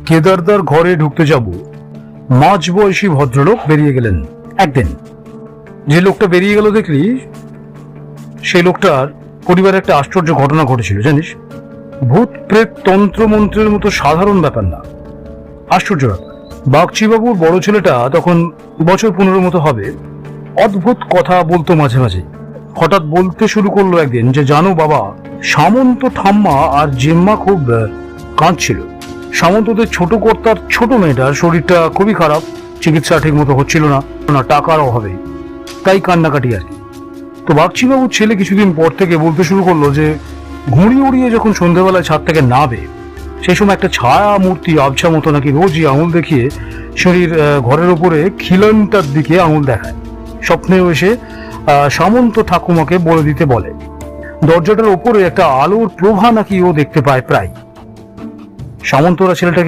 কেদারদার ঘরে ঢুকতে যাব, মাঝবয়সী ভদ্রলোক বেরিয়ে গেলেন। একদিন যে লোকটা বেরিয়ে গেল দেখলি, সেই লোকটার পরিবারে একটা আশ্চর্য ঘটনা ঘটেছিল জানিস। ভূত প্রেত তন্ত্র মন্ত্রের মতো সাধারণ ব্যাপার না, আশ্চর্য ব্যাপার। বাগচিবাবুর বড় ছেলেটা তখন বছর 15 মতো হবে। অদ্ভুত কথা বলতো মাঝে মাঝে। হঠাৎ বলতে শুরু করলো একদিন যে, জানো বাবা, সামন্ত ঠাম্মা আর জেম্মা খুব কাঁদছিল। সামন্তদের ছোট কর্তার ছোট মেয়েটার শরীরটা খুবই খারাপ, চিকিৎসা ঠিক মতো হচ্ছিল না, টাকার অভাবে, তাই কান্নাকাটি আর কি। তো বাগচিবাবুর ছেলে কিছুদিন পর থেকে বলতে শুরু করলো যে, ঘুড়ি উড়িয়ে যখন সন্ধ্যেবেলায় ছাদ থেকে নামে, সেই সময় একটা ছায়া মূর্তি আবছা মতো নাকি রোজই আঙুল দেখিয়ে শরীর ঘরের ওপরে খিলানটার দিকে আঙুল দেখায়। স্বপ্নেও এসে সামন্ত ঠাকুমাকে বলে দিতে বলে। দরজাটার ওপরে একটা আলোর প্রভা নাকি ও দেখতে পায় প্রায়। সামন্তরা ছেলেটাকে